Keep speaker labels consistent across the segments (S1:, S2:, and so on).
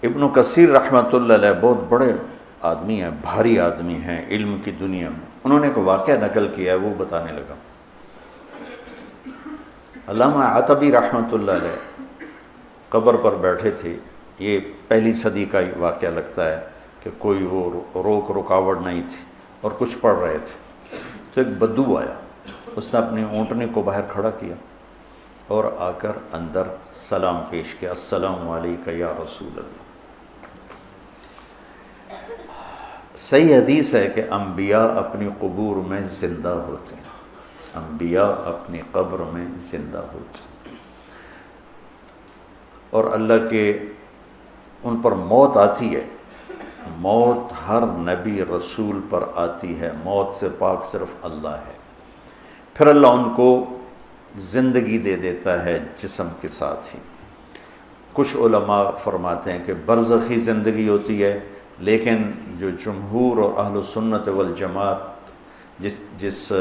S1: ابن کثیر رحمۃ اللہ علیہ بہت بڑے آدمی ہیں، بھاری آدمی ہیں علم کی دنیا میں، انہوں نے ایک واقعہ نقل کیا ہے، وہ بتانے لگا۔ علامہ عتبی رحمۃ اللہ علیہ قبر پر بیٹھے تھے، یہ پہلی صدی کا واقعہ لگتا ہے کہ کوئی وہ روک رکاوٹ نہیں تھی اور کچھ پڑھ رہے تھے، تو ایک بدو آیا، اس نے اپنی اونٹنی کو باہر کھڑا کیا اور آ کر اندر سلام پیش کیا، السلام علیکم یا رسول اللہ۔ صحیح حدیث ہے کہ انبیاء اپنی قبور میں زندہ ہوتے ہیں، انبیاء اپنی قبر میں زندہ ہوتے ہیں، اور اللہ کے ان پر موت آتی ہے، موت ہر نبی رسول پر آتی ہے، موت سے پاک صرف اللہ ہے، پھر اللہ ان کو زندگی دے دیتا ہے جسم کے ساتھ ہی۔ کچھ علماء فرماتے ہیں کہ برزخی زندگی ہوتی ہے، لیکن جو جمہور اور اہل سنت والجماعت جس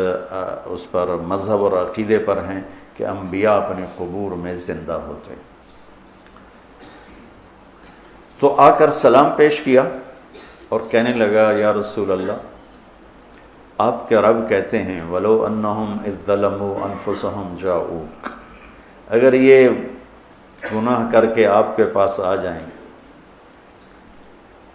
S1: اس پر مذہب اور عقیدے پر ہیں کہ انبیاء اپنے قبور میں زندہ ہوتے ہیں۔ تو آ کر سلام پیش کیا اور کہنے لگا، یا رسول اللہ، آپ کے رب کہتے ہیں وَلَوْ أَنَّهُمْ إِذْ ظَلَمُوا أَنفُسَهُمْ جَاءُوكَ، اگر یہ گناہ کر کے آپ کے پاس آ جائیں،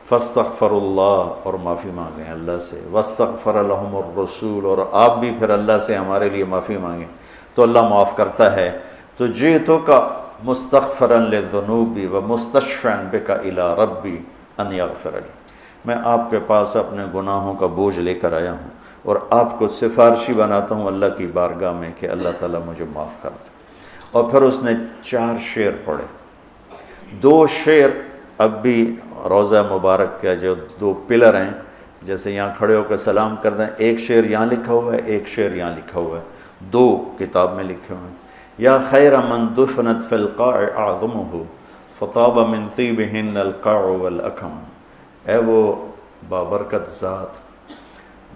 S1: فَاسْتَغْفَرُوا اللَّهَ، اور معافی مانگیں اللہ سے، وَاسْتَغْفَرَ لَهُمُ الرَّسُولُ، اور آپ بھی پھر اللہ سے ہمارے لیے معافی مانگیں تو اللہ معاف کرتا ہے۔ تو جِئْتُكَ مُسْتَغْفِرًا لِلذُّنُوبِ وَمُسْتَشْفِعًا بِكَ إِلَىٰ رَبِّي أَنْ يَغْفِرَ لِي، میں آپ کے پاس اپنے گناہوں کا بوجھ لے کر آیا ہوں اور آپ کو سفارشی بناتا ہوں اللہ کی بارگاہ میں کہ اللہ تعالیٰ مجھے معاف کر دے۔ اور پھر اس نے 4 شعر پڑھے، 2 شعر اب بھی روضہ مبارک کا جو 2 پلر ہیں، جیسے یہاں کھڑے ہو کے سلام کر دیں، ایک شعر یہاں لکھا ہوا ہے، ایک شعر یہاں لکھا ہوا ہے، 2 کتاب میں لکھے ہوئے ہیں۔ یا خیر من دفنت فی القاع اعظمہ فطاب من طیبہن القاع والاکم، اے وہ بابرکت ذات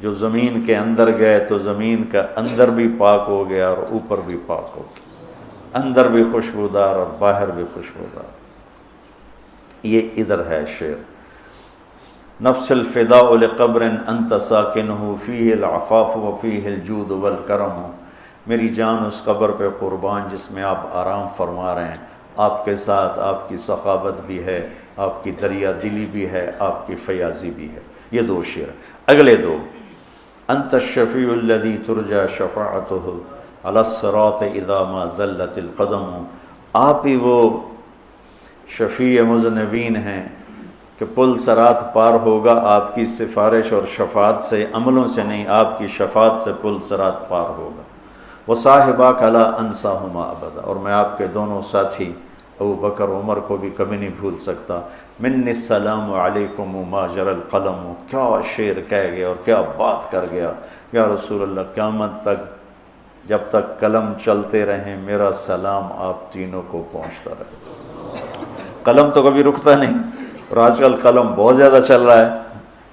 S1: جو زمین کے اندر گئے تو زمین کا اندر بھی پاک ہو گیا اور اوپر بھی پاک ہو گیا، اندر بھی خوشبودار اور باہر بھی خوشبودار۔ یہ ادھر ہے شعر، نفس الفداء لقبر انت ساکنہ فیہ العفاف وفیہ الجود والکرم، میری جان اس قبر پہ قربان جس میں آپ آرام فرما رہے ہیں، آپ کے ساتھ آپ کی سخاوت بھی ہے، آپ کی دریا دلی بھی ہے، آپ کی فیاضی بھی ہے۔ یہ 2 شعر۔ اگلے 2، انت الشفیع الذی ترجى شفاعتہ علی الصراط اذا ما زلت القدم، آپ ہی وہ شفیع مذنبین ہیں کہ پل صراط پار ہوگا آپ کی سفارش اور شفاعت سے، عملوں سے نہیں، آپ کی شفاعت سے پل صراط پار ہوگا۔ وصاحباک لا انساہما ابدا، اور میں آپ کے دونوں ساتھی ابو بکر عمر کو بھی کبھی نہیں بھول سکتا۔ منی السلام علیکم ما جری القلم، کیا شعر کہہ گیا اور کیا بات کر گیا، یا رسول اللہ قیامت تک جب تک قلم چلتے رہیں میرا سلام آپ تینوں کو پہنچتا رہے۔ قلم تو کبھی رکتا نہیں، اور آج کل قلم بہت زیادہ چل رہا ہے،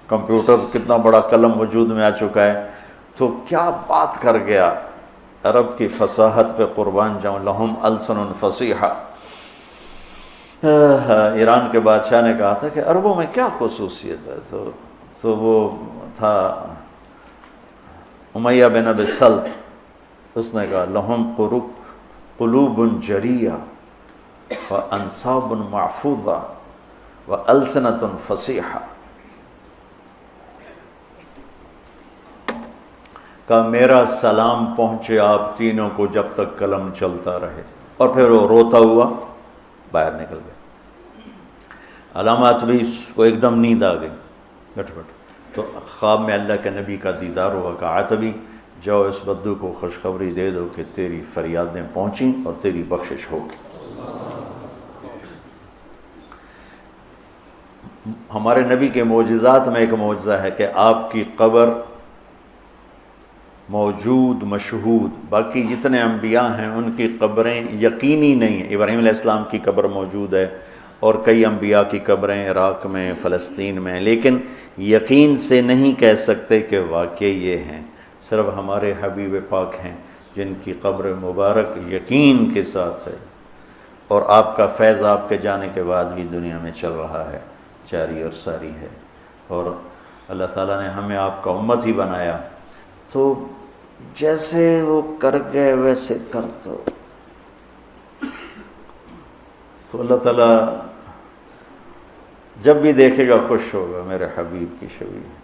S1: کمپیوٹر کتنا بڑا قلم وجود میں آ چکا ہے، تو کیا بات کر گیا، عرب کی فصاحت پہ قربان جاؤں، لہم السن فصیحہ۔ ایران کے بادشاہ نے کہا تھا کہ عربوں میں کیا خصوصیت ہے، تو وہ تھا امیہ بن ابی سلط، اس نے کہا لہم قلوب جریہ وانصاب محفوظہ والسنۃ فصیحہ، کہ میرا سلام پہنچے آپ تینوں کو جب تک قلم چلتا رہے۔ اور پھر وہ روتا ہوا باہر نکل گیا۔ علامات بھی کو ایک دم نیند آ گئی، گٹ تو خواب میں اللہ کے نبی کا دیدار ہوا، کہا عتبی جاؤ اس بدو کو خوشخبری دے دو کہ تیری فریادیں پہنچیں اور تیری بخشش ہوگی۔ ہمارے نبی کے معجزات میں ایک معجزہ ہے کہ آپ کی قبر موجود مشہود، باقی جتنے انبیاء ہیں ان کی قبریں یقینی نہیں ہیں۔ ابراہیم علیہ السلام کی قبر موجود ہے اور کئی انبیاء کی قبریں عراق میں، فلسطین میں، لیکن یقین سے نہیں کہہ سکتے کہ واقعی یہ ہیں، صرف ہمارے حبیب پاک ہیں جن کی قبر مبارک یقین کے ساتھ ہے۔ اور آپ کا فیض آپ کے جانے کے بعد بھی دنیا میں چل رہا ہے، جاری اور ساری ہے، اور اللہ تعالیٰ نے ہمیں آپ کا امت ہی بنایا، تو جیسے وہ کر گئے ویسے کر دو، تو اللہ تعالیٰ جب بھی دیکھے گا خوش ہوگا، میرے حبیب کی شبیہ۔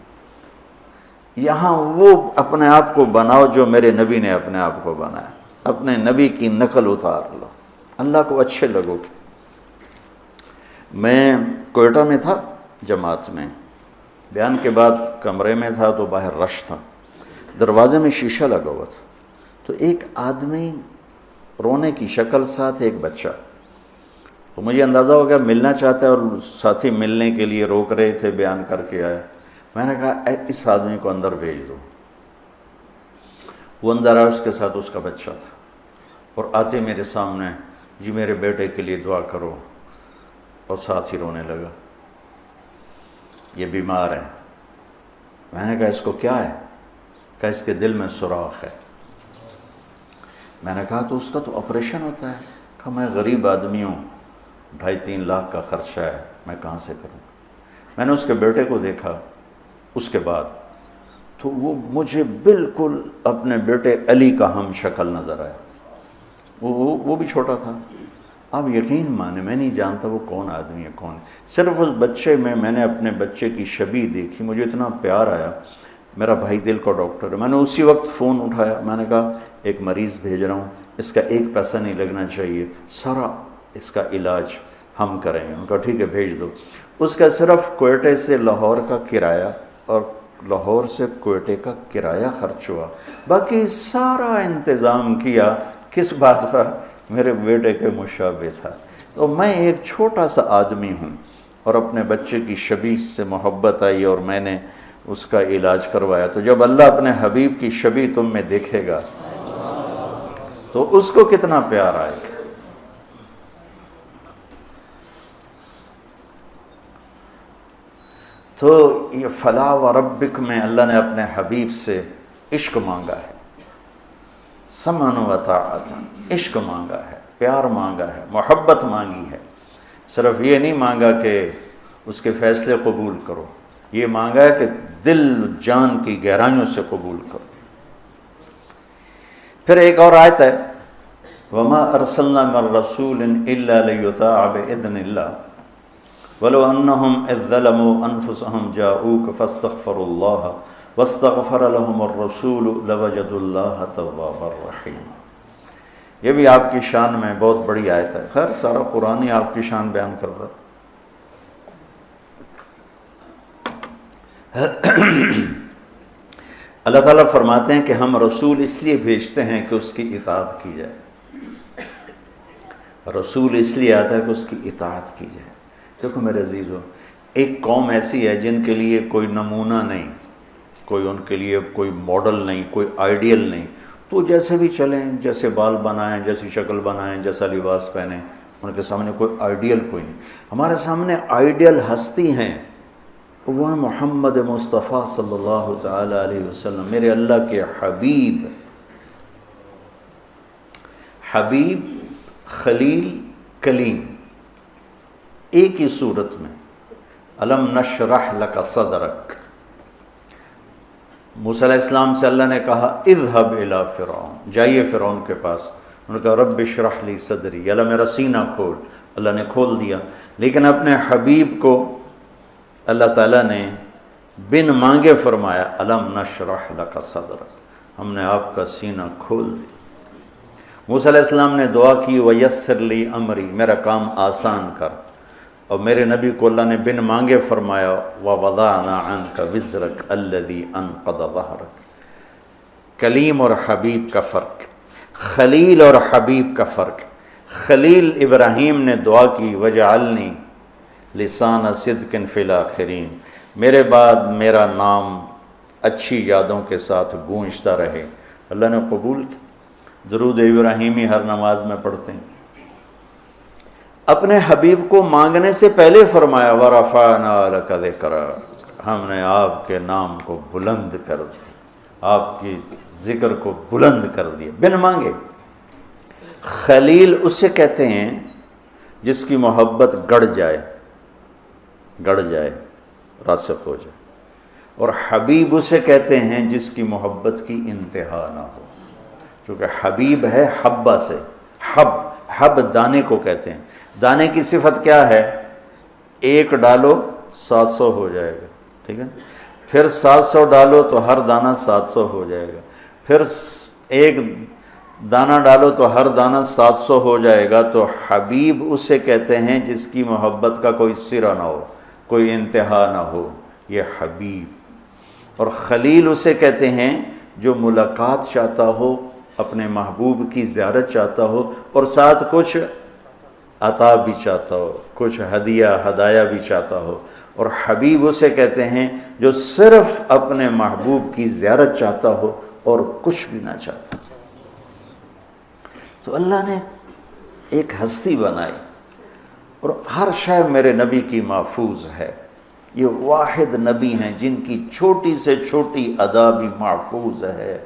S1: یہاں وہ اپنے آپ کو بناؤ جو میرے نبی نے اپنے آپ کو بنایا، اپنے نبی کی نقل اتار لو، اللہ کو اچھے لگو گے۔ میں کوئٹہ میں تھا جماعت میں، بیان کے بعد کمرے میں تھا تو باہر رش تھا، دروازے میں شیشہ لگا ہوا تھا، تو ایک آدمی رونے کی شکل ساتھ ایک بچہ، تو مجھے اندازہ ہو گیا ملنا چاہتا ہے، اور ساتھی ملنے کے لیے روک رہے تھے، بیان کر کے آئے۔ میں نے کہا اس آدمی کو اندر بھیج دو۔ وہ اندر آیا، اس کے ساتھ اس کا بچہ تھا، اور آتے میرے سامنے، جی میرے بیٹے کے لیے دعا کرو، اور ساتھ ہی رونے لگا، یہ بیمار ہے۔ میں نے کہا اس کو کیا ہے؟ کہا اس کے دل میں سوراخ ہے۔ میں نے کہا تو اس کا تو آپریشن ہوتا ہے۔ کہا میں غریب آدمی ہوں، 2.5-3 لاکھ کا خرچہ ہے، میں کہاں سے کروں؟ میں نے اس کے بیٹے کو دیکھا اس کے بعد، تو وہ مجھے بالکل اپنے بیٹے علی کا ہم شکل نظر آیا، وہ بھی چھوٹا تھا۔ آپ یقین مانے میں نہیں جانتا وہ کون آدمی ہے، کون، صرف اس بچے میں نے اپنے بچے کی شبیہ دیکھی، مجھے اتنا پیار آیا۔ میرا بھائی دل کا ڈاکٹر ہے، میں نے اسی وقت فون اٹھایا، میں نے کہا ایک مریض بھیج رہا ہوں، اس کا 1 پیسہ نہیں لگنا چاہیے، سارا اس کا علاج ہم کریں گے۔ ان کا ٹھیک ہے بھیج دو۔ اس کا صرف کوئٹے سے لاہور کا کرایہ اور لاہور سے کوئٹے کا کرایہ خرچ ہوا، باقی سارا انتظام کیا کس بات پر؟ میرے بیٹے کے مشابہ تھا۔ تو میں ایک چھوٹا سا آدمی ہوں، اور اپنے بچے کی شبیہ سے محبت آئی اور میں نے اس کا علاج کروایا۔ تو جب اللہ اپنے حبیب کی شبیہ تم میں دیکھے گا تو اس کو کتنا پیار آئے گا۔ تو یہ فلا وربک میں اللہ نے اپنے حبیب سے عشق مانگا ہے، سمعن و طاعت، عشق مانگا ہے، پیار مانگا ہے، محبت مانگی ہے۔ صرف یہ نہیں مانگا کہ اس کے فیصلے قبول کرو، یہ مانگا ہے کہ دل جان کی گہرائیوں سے قبول کرو۔ پھر ایک اور آیت ہے، وَمَا أَرْسَلْنَا مِن رَّسُولٍ إِلَّا لِيُطَاعَ بِإِذْنِ اللَّهِ وَلَوْ أَنَّهُمْ إِذْ ظَلَمُوا أَنفُسَهُمْ جَاءُوكَ فَاسْتَغْفَرُوا اللَّهَ وَاسْتَغْفَرَ لَهُمُ الرَّسُولُ لَوَجَدُوا اللَّهَ تَوَّابًا رَّحِيمًا۔ یہ بھی آپ کی شان میں بہت بڑی آیت ہے، خیر سارا قرآن ہی آپ کی شان بیان کر رہا ہے۔ اللہ تعالیٰ فرماتے ہیں کہ ہم رسول اس لیے بھیجتے ہیں کہ اس کی اطاعت کی جائے، رسول اس لیے آتا ہے کہ اس کی اطاعت کی جائے۔ دیکھو میرے عزیزو، ایک قوم ایسی ہے جن کے لیے کوئی نمونہ نہیں، کوئی ان کے لیے کوئی ماڈل نہیں، کوئی آئیڈیل نہیں، تو جیسے بھی چلیں، جیسے بال بنائیں، جیسی شکل بنائیں، جیسا لباس پہنیں، ان کے سامنے کوئی آئیڈیل کوئی نہیں۔ ہمارے سامنے آئیڈیل ہستی ہیں، وہ ہے محمد مصطفیٰ صلی اللہ تعالی علیہ وسلم، میرے اللہ کے حبیب، حبیب، خلیل، کلیم، ایک ہی صورت میں۔ الم نشرح لک صدرک، موسیٰ علیہ السلام سے اللہ نے کہا اذهب الی فرعون، جائیے فرعون کے پاس۔ انہوں نے کہا رب اشرح لی صدری، اللہ میرا سینہ کھول، اللہ نے کھول دیا۔ لیکن اپنے حبیب کو اللہ تعالیٰ نے بن مانگے فرمایا الم نشرح لک صدرک، ہم نے آپ کا سینہ کھول دیا۔ موسیٰ علیہ السلام نے دعا کی ویسر لی امری، میرا کام آسان کر، اور میرے نبی کو اللہ نے بن مانگے فرمایا وَوَضَعْنَا عَنْكَ وِزْرَكَ الَّذِي أَنْقَضَ ظَهْرَكَ۔ کلیم اور حبیب کا فرق، خلیل اور حبیب کا فرق۔ خلیل ابراہیم نے دعا کی وَجْعَلْنِي لِسَانَ صِدْقٍ فِي الْآخِرِينَ، میرے بعد میرا نام اچھی یادوں کے ساتھ گونجتا رہے، اللہ نے قبول کی۔ درود ابراہیمی ہر نماز میں پڑھتے ہیں۔ اپنے حبیب کو مانگنے سے پہلے فرمایا وَرَفَعْنَا لَكَ ذِكْرَكَ، ہم نے آپ کے نام کو بلند کر دیا، آپ کی ذکر کو بلند کر دیا بن مانگے۔ خلیل اسے کہتے ہیں جس کی محبت گڑ جائے راسخ ہو جائے، اور حبیب اسے کہتے ہیں جس کی محبت کی انتہا نہ ہو، چونکہ حبیب ہے حبہ سے، حب دانے کو کہتے ہیں۔ دانے کی صفت کیا ہے؟ ایک ڈالو 700 ہو جائے گا، ٹھیک ہے، پھر 700 ڈالو تو ہر دانہ 700 ہو جائے گا، پھر ایک دانہ ڈالو تو ہر دانہ 700 ہو جائے گا۔ تو حبیب اسے کہتے ہیں جس کی محبت کا کوئی سرا نہ ہو، کوئی انتہا نہ ہو، یہ حبیب۔ اور خلیل اسے کہتے ہیں جو ملاقات چاہتا ہو، اپنے محبوب کی زیارت چاہتا ہو، اور ساتھ کچھ عطا بھی چاہتا ہو، کچھ ہدایہ بھی چاہتا ہو۔ اور حبیب اسے کہتے ہیں جو صرف اپنے محبوب کی زیارت چاہتا ہو اور کچھ بھی نہ چاہتا۔ تو اللہ نے ایک ہستی بنائی، اور ہر شے میرے نبی کی محفوظ ہے۔ یہ واحد نبی ہیں جن کی چھوٹی سے چھوٹی ادا بھی محفوظ ہے۔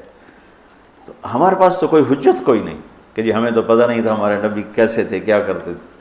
S1: تو ہمارے پاس تو کوئی حجت کوئی نہیں کہ جی ہمیں تو پتہ نہیں تھا ہمارے نبی کیسے تھے، کیا کرتے تھے۔